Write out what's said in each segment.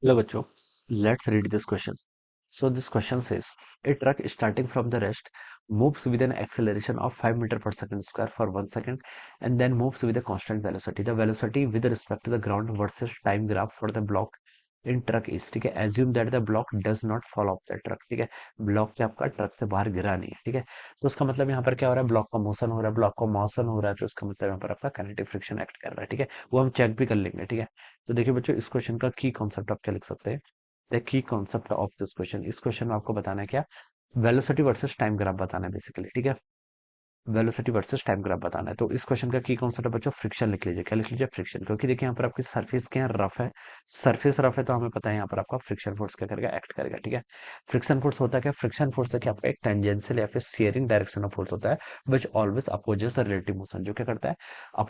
Hello, bachcho. Let's read this question. So this question says, a truck starting from the rest moves with an acceleration of 5 meter per second square for 1 second and then moves with a constant velocity. The velocity with respect to the ground versus time graph for the block in truck is, ठीक है, assume that the block does not fall off the truck, ठीक है, block क्या आपका truck से बाहर गिरा नहीं है, ठीक है। तो उसका मतलब यहाँ पर क्या हो रहा है, ब्लॉक का मोशन हो रहा है, ब्लॉक का मोशन हो रहा है, तो इसका मतलब यहाँ पर आपका काइनेटिक फ्रिक्शन एक्ट कर रहा है, ठीक है। वो हम चेक भी कर लेंगे, ठीक है। तो देखिए बच्चों, इस क्वेश्चन का की कॉन्सेप्ट आप क्या लिख सकते हैं। The key concept of this question, इस क्वेश्चन में आपको बताना है क्या, वेलोसिटी वर्सेस टाइम ग्राफ बताना है बेसिकली, ठीक है। वेलोसिटी वर्सेस टाइम ग्राफ बताना है। तो इस क्वेश्चन का की कॉन्सेप्ट है बच्चों, फ्रिक्शन लिख लीजिए। क्या लिख लीजिए, फ्रिक्शन, क्योंकि देखिए यहाँ पर आपकी सरफेस क्या रफ है, सरफेस रफ है, तो हमें पता है यहाँ पर आपका फ्रिक्शन फोर्स क्या करेगा, एक्ट करेगा, ठीक है। फ्रिक्शन फोर्स होता है क्या, फ्रिक्शन फोर्स है कि आपका एक टेंजेंशियल या फिर शेयरिंग डायरेक्शन ऑफ फोर्स होता है which always opposes the relative motion, जो क्या करता है,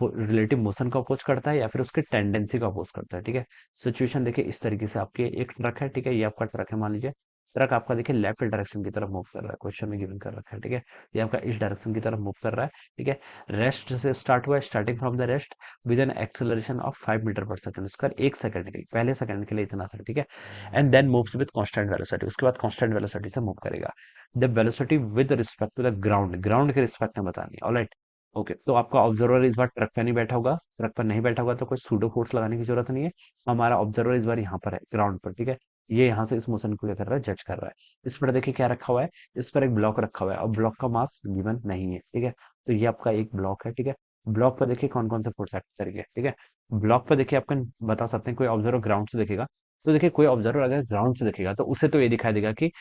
रिलेटिव मोशन को अपोज करता है या फिर उसके टेंडेंसी को अपोज करता है, ठीक है। सिचुएशन देखिए इस तरीके से, आपके एक ट्रक है, ठीक है, ये आपका ट्रक है मान लीजिए। ट्रक आपका देखिए लेफ्ट डायरेक्शन की तरफ मूव कर रहा है, क्वेश्चन में गिवन कर रखा है, ठीक है। ये आपका इस डायरेक्शन की तरफ मूव कर रहा है, ठीक है। रेस्ट से स्टार्ट हुआ है, starting from the rest with an acceleration of 5 metre पर सेकंड स्क्वायर, एक सेकंड के लिए, पहले सेकंड के लिए इतना था, ठीक है। And then moves with constant velocity, उसके बाद कांस्टेंट वेलोसिटी से मूव करेगा। The velocity with respect to the ground, ground के रिस्पेक्ट में बतानी है, ऑलराइट। ओके, तो आपका ऑब्जर्वर इस बार ट्रक पे नहीं बैठा होगा, ट्रक पर नहीं बैठा होगा तो कोई सूडो फोर्स लगाने की जरूरत नहीं है। हमारा ऑब्जर्वर इस बार यहाँ पर है, ग्राउंड पर, ठीक है। ये यहाँ से इस मोशन को क्या कर रहा है, जज कर रहा है। इस पर देखिए क्या रखा हुआ है, इस पर एक ब्लॉक रखा हुआ है और ब्लॉक का मास गिवन नहीं है, ठीक है। तो ये आपका एक ब्लॉक है, ठीक है। ब्लॉक पर देखिए कौन कौन से फोर्स एक्ट करेंगे, ठीक है। ब्लॉक पर देखिए आपका बता सकते हैं, कोई ऑब्जर्वर ग्राउंड से देखेगा, तो देखिए कोई ऑब्जर्वर अगर ग्राउंड से देखेगा तो उसे तो ये दिखाई देगा कि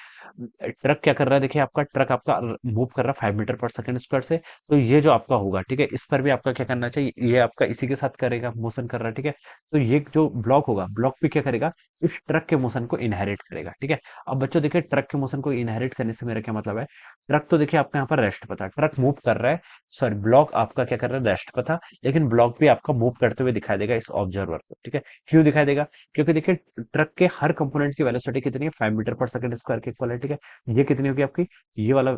ट्रक क्या कर रहा है, देखिए आपका ट्रक आपका मूव कर रहा है 5 मीटर पर सेकंड स्क्वायर से। तो ये जो आपका होगा, ठीक है, इस पर भी आपका क्या करना चाहिए, ये आपका इसी के साथ करेगा, मोशन कर रहा है, ठीक है। तो ये जो ब्लॉक होगा, ब्लॉक भी क्या करेगा, इस ट्रक के मोशन को इनहेरिट करेगा, ठीक है। अब बच्चों देखिए, ट्रक के मोशन को इनहेरिट करने से मेरा क्या मतलब है, ट्रक तो देखिए आपका यहाँ पर रेस्ट पर था, ट्रक मूव कर रहा है, सॉरी ब्लॉक आपका क्या कर रहा है, रेस्ट पर था, लेकिन ब्लॉक भी आपका मूव करते हुए दिखाई देगा इस ऑब्जर्वर को, ठीक है। क्यों दिखाई देगा, क्योंकि देखिए ट्रक के हर कंपोनेंट की वेलोसिटी कितनी है, 5 मीटर पर सेकंड स्क्वायर के इक्वल है, ठीक है। ये कितनी होगी आपकी, ये वाला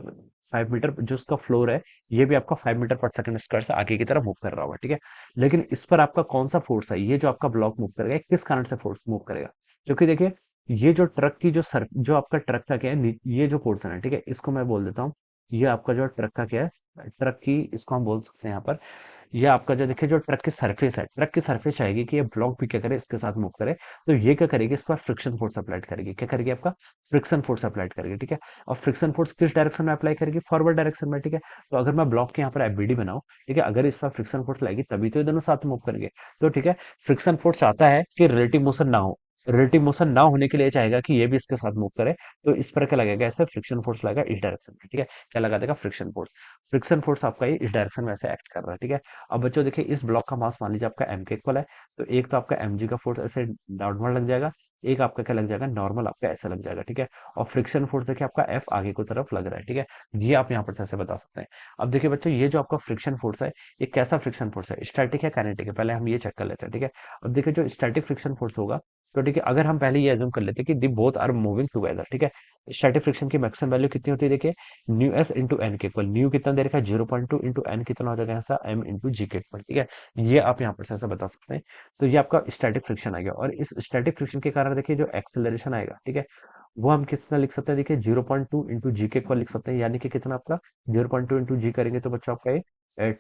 5 मीटर जो उसका फ्लोर है, ये भी आपका 5 मीटर पर सेकंड स्क्वायर से आगे की तरफ मूव कर रहा होगा, ठीक है। लेकिन इस पर आपका कौन सा फोर्स है, ये जो आपका ब्लॉक मूव करेगा, किस कारण से फोर्स मूव करेगा, क्योंकि देखिए ये जो ट्रक की जो आपका ट्रक का क्या है, ये जो पोर्शन है, ठीक है, इसको मैं बोल देता हूँ, ये आपका जो ट्रक का क्या है, ट्रक की, इसको हम बोल सकते हैं यहाँ पर, ये आपका जो देखिए जो ट्रक की सरफेस है, ट्रक की सरफेस चाहेगी कि ये ब्लॉक भी क्या करे, इसके साथ मूव करे। तो ये क्या करेगी, इस पर फ्रिक्शन फोर्स अप्लाई करेगी, क्या करेगी, आपका फ्रिक्शन फोर्स अप्लाई करेगी, ठीक है। और फ्रिक्शन फोर्स किस डायरेक्शन में अप्लाई करेगी, फॉरवर्ड डायरेक्शन में, ठीक है। तो अगर मैं ब्लॉक के यहाँ पर एफबीडी बनाऊं, ठीक है, अगर इस पर फ्रिक्शन फोर्स लगेगी तभी तो ये दोनों साथ मूव करेंगे। तो ठीक है, फ्रिक्शन फोर्स चाहता है कि रिलेटिव मोशन ना हो, रिलेटिव मोशन ना होने के लिए चाहेगा कि ये भी इसके साथ मूव करे। तो इस पर क्या लगेगा, ऐसे फ्रिक्शन फोर्स लगेगा इस डायरेक्शन में, ठीक है। क्या लगा देगा, फ्रिक्शन फोर्स। फ्रिक्शन फोर्स आपका ये इस डायरेक्शन में ऐसे एक्ट कर रहा है, ठीक है। अब बच्चों देखिए, इस ब्लॉक का मास मान लीजिए आपका एम के इक्वल है, तो एक तो आपका एम जी का फोर्स ऐसे डाउनवर्ड लग जाएगा, एक आपका क्या लग जाएगा, नॉर्मल आपका ऐसे लग जाएगा, ठीक है। और फ्रिक्शन फोर्स देखिए आपका एफ आगे की तरफ लग रहा है, ठीक है। ये आप यहाँ पर से ऐसे बता सकते हैं। अब देखिए बच्चों, ये जो आपका फ्रिक्शन फोर्स है, ये कैसा फ्रिक्शन फोर्स है, स्टैटिक है काइनेटिक है, पहले हम ये चेक कर लेते हैं, ठीक है। अब देखिए जो स्टैटिक फ्रिक्शन फोर्स होगा, तो ठीक है, अगर हम पहले ये एज्यूम कर लेते हैं कि the both are moving together, ठीक है। स्टैटिक फ्रिक्शन की मैक्सिमम वैल्यू कितनी होती है, देखिए न्यू एस इंटू एन के इक्वल, न्यू कितना दे रखा है, 0.2 इंटू एन कितना हो जाएगा, ऐसा एम इंटू जी के इक्वल, ठीक है। ये आप यहाँ पर से ऐसा बता सकते हैं। तो ये आपका स्टैटिक फ्रिक्शन आ गया, और इस स्टैटिक फ्रिक्शन के कारण देखिए जो एक्सेलरेशन आएगा, ठीक है, वो हम कितना लिख सकते हैं, देखिए 0.2 इंटू जी के इक्वल लिख सकते हैं, यानी कि कितना आपका 0.2 इंटू जी करेंगे तो बच्चों आपका ये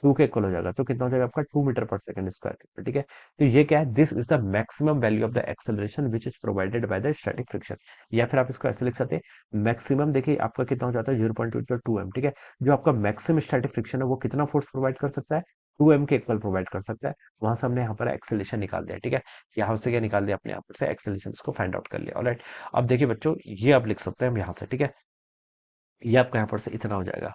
2 के इक्वल हो जाएगा, तो कितना हो जाएगा आपका 2 मीटर पर सेकंड स्क्वायर के इक्वल, ठीक है। तो ये क्या है, this is the maximum value of the acceleration which is provided by the static friction. या फिर आप इसको ऐसे लिख सकते हैं, मैक्सिमम देखिए आपका कितना हो जाता है, 0.2 टू एम, ठीक है। जो आपका मैक्सिमम स्टैटिक फ्रिक्शन है वो कितना फोर्स प्रोवाइड कर सकता है, 2 एम के इक्वल प्रोवाइड कर सकता है। वहां से हमने यहाँ पर एक्सेलेशन निकाल दिया, ठीक है। यहाँ से क्या निकाल दिया, अपने यहाँ पर से एक्सेलेशन को फाइंड आउट कर लिया, ऑलराइट। अब देखिए बच्चों, ये आप लिख सकते हैं हम यहाँ से, ठीक है। ये आपका यहाँ पर से इतना हो जाएगा,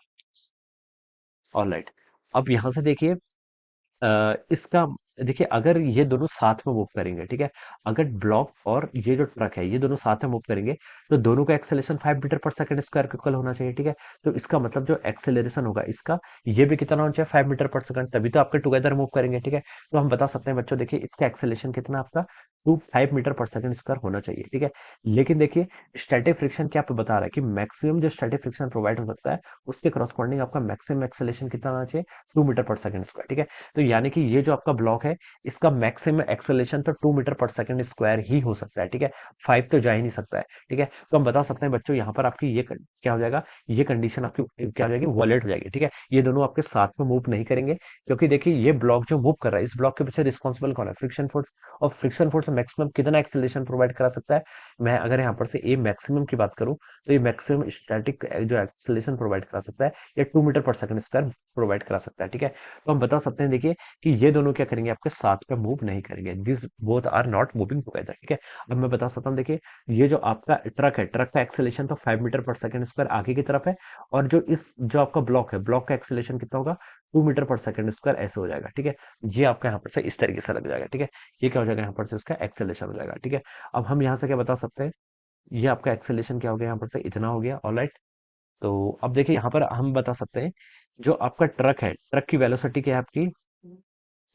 ऑलराइट। अब यहाँ से देखिए, इसका देखिए, अगर ये दोनों साथ में मूव करेंगे, ठीक है, अगर ब्लॉक और ये जो ट्रक है ये दोनों साथ में मूव करेंगे, तो दोनों का एक्सेलरेशन 5 मीटर पर सेकंड स्क्वायर के इक्वल होना चाहिए, ठीक है। तो इसका मतलब जो एक्सेलरेशन होगा इसका, ये भी कितना होना चाहिए, 5 मीटर पर सेकंड, तभी तो आपके टुगेदर मूव करेंगे, ठीक है। तो हम बता सकते हैं बच्चों, देखिए इसका एक्सेलरेशन कितना आपका 5 मीटर पर सेकंड स्क्वायर होना चाहिए, ठीक है। लेकिन देखिए, स्टैटिक फ्रिक्शन क्या आपको बता रहा है कि मैक्सिमम जो स्टैटिक फ्रिक्शन प्रोवाइड हो सकता है, उसके करस्पॉन्डिंग आपका मैक्सिमम एक्सेलरेशन कितना होना चाहिए, 2 मीटर पर सेकंड स्क्वायर, ठीक है। तो यानी कि ये जो आपका ब्लॉक ब्लॉक है, इसका मैक्सिमम एक्सेलरेशन तो 2 मीटर पर सेकंड स्क्वायर ही हो सकता है, ठीक है, 5 तो जा ही नहीं सकता है, ठीक है। तो हम बता सकते हैं बच्चों यहाँ पर आपकी ये क्या हो जाएगा, ये कंडीशन आपकी क्या हो जाएगी, वॉलेट हो जाएगी, ठीक है। ये दोनों आपके साथ में मूव नहीं करेंगे, क्योंकि देखिए ये ब्लॉक जो मूव कर रहा है, इस ब्लॉक के पीछे रिस्पॉन्सिबल कौन है, फ्रिक्शन फोर्स। और फ्रिक्शन फोर्स मैक्सिमम कितना एक्सेलरेशन प्रोवाइड करा सकता है, मैं अगर यहाँ पर से ए मैक्सिमम की बात करूं, तो ये मैक्सिमम स्टैटिक जो एक्सेलरेशन प्रोवाइड करा सकता है, ये 2 मीटर पर सेकंड स्क्वायर प्रोवाइड करा सकता है, ठीक है। तो हम बता सकते हैं देखिए कि ये दोनों क्या करेंगे, आपके साथ में मूव नहीं करेंगे, this both are not moving together, ठीक है। अब मैं बता सकता हूँ देखिए, ये जो आपका ट्रक है, ट्रक का एक्सेलरेशन तो 5 मीटर पर सेकंड स्क्वायर आगे की तरफ है, और जो आपका ब्लॉक है, ब्लॉक का एक्सेलरेशन कितना होगा, 2 मीटर पर सेकंड स्क्वायर ऐसे हो जाएगा, ठीक है। ये आपका यहाँ पर से इस तरीके से लग जाएगा, ठीक है। ये क्या हो जाएगा, यहाँ पर से इसका एक्सेलरेशन हो जाएगा, ठीक है। अब हम यहाँ से क्या बता सकते हैं, ये आपका एक्सेलरेशन क्या हो गया, यहाँ पर से इतना हो गया, ऑलराइट। तो अब देखिए यहाँ पर हम बता सकते हैं, जो आपका ट्रक है, ट्रक की वेलोसिटी क्या है आपकी,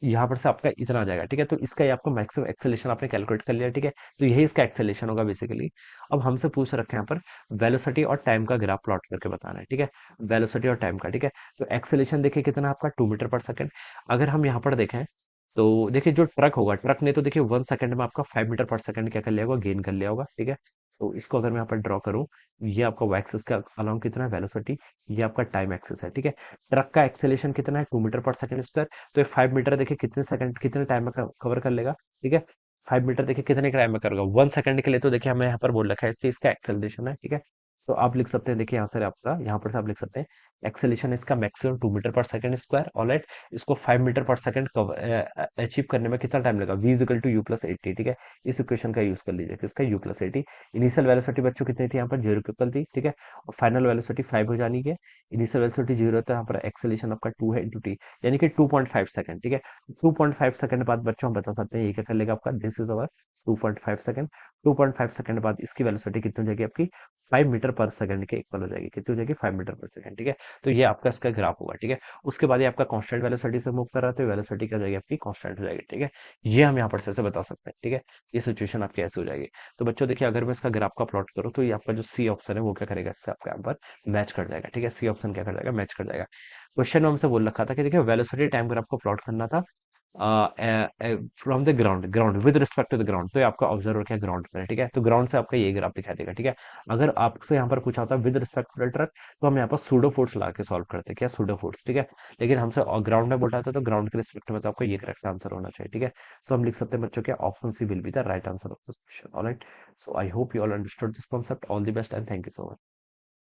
यहाँ पर से आपका इतना आ जाएगा, ठीक है। तो इसका ये आपका मैक्सिमम एक्सेलेरेशन आपने कैलकुलेट कर लिया, ठीक है। तो यही इसका एक्सेलेरेशन होगा बेसिकली। अब हमसे पूछ रखे हैं यहाँ पर वेलोसिटी और टाइम का ग्राफ प्लॉट करके बताना है, ठीक है। वेलोसिटी और टाइम का, ठीक है। तो एक्सेलेरेशन देखिए कितना आपका 2 मीटर पर सेकंड। अगर हम यहाँ पर देखें, तो देखिए जो ट्रक होगा, ट्रक ने तो देखिए 1 सेकंड में आपका 5 मीटर पर सेकंड क्या कर लिया होगा, गेन कर लिया होगा, ठीक है। तो इसको अगर मैं यहाँ पर ड्रॉ करूँ, ये आपका वाई एक्सिस का अलोंग कितना है, वेलोसिटी, ये आपका टाइम एक्सिस है, ठीक है। ट्रक का एक्सेलेरेशन कितना है, 2 मीटर पर सेकंड स्क्वायर। तो ये 5 मीटर देखिए कितने सेकंड, कितने टाइम में कवर कर लेगा, ठीक है। 5 मीटर देखिए कितने टाइम में करेगा, 1 सेकंड के लिए। तो देखिए हमें यहाँ पर बोल रखा है कि इसका एक्सेलरेशन है, ठीक है। तो आप लिख सकते हैं देखिए यहाँ से आपका, यहाँ पर से आप लिख सकते हैं एक्सेलेरेशन इसका मैक्सिमम 2 मीटर पर सेकंड स्क्वायर, ऑलराइट। इसको 5 मीटर पर सेकंड अचीव करने में कितना टाइम लगा, v is equal to u plus 80, ठीक है। इस इक्वेशन का यूज कर लीजिए, किसका, u प्लस 80। इनिशियल वेलोसिटी बच्चों कितनी थी यहाँ पर, 0 थी, ठीक है। और फाइनल वेलोसिटी 5 हो जानी है। इनिशियल वेलोसिटी 0 है, तो यहाँ पर एक्सेलेरेशन आपका 2 है इंटू टी, यानी कि 2.5 सेकंड, ठीक है। 2.5 सेकंड बाद बच्चों हम बता सकते हैं ये क्या कर लेगा आपका, this is our 2.5 second. 2.5 second बाद इसकी वेलोसिटी कितनी हो जाएगी आपकी, 5 मीटर पर सेकंड के इक्वल हो जाएगी, कितनी हो जाएगी, 5 मीटर पर सेकंड, ठीक है। तो ये आपका इसका ग्राफ होगा, ठीक है। उसके बाद ये आपका कांस्टेंट वेलोसिटी से मूव कर रहा है, तो वेलोसिटी क्या हो जाएगी आपकी, कांस्टेंट हो जाएगी, ठीक है। ये हम यहाँ पर से ऐसे बता सकते हैं, ठीक है। ये सिचुएशन आपकी ऐसे हो जाएगी। तो बच्चों देखिए, अगर मैं इसका ग्राफ का प्लॉट करूँ, तो ये आपका जो सी ऑप्शन है वो क्या करेगा, इससे आपका यहाँ पर मैच कर जाएगा, ठीक है। सी ऑप्शन क्या कर जाएगा, मैच कर जाएगा। क्वेश्चन में हमसे बोल रखा था कि देखिए वेलोसिटी टाइम ग्राफ को प्लॉट करना था from the ground, ground with respect to the ground. तो ये आपका ऑब्जर्वर क्या ग्राउंड पर है, ठीक है। तो ग्राउंड से आपका ये ग्राफ दिखाई देगा, ठीक है। अगर आपसे यहाँ पर पूछा होता with respect to the truck, तो हम यहाँ पर सूडो फोर्स लगा के सॉल्व करते, क्या सूडो फोर्स, ठीक है। लेकिन हमसे ग्राउंड में बोला था, तो ग्राउंड के रिस्पेक्ट में तो आपको ये करेक्ट आंसर होना चाहिए, ठीक है। सो हम लिख सकते हैं बच्चों क्या, option C will be the right answer of this question, alright. So I hope you all understood this concept, all the best and thank you so much.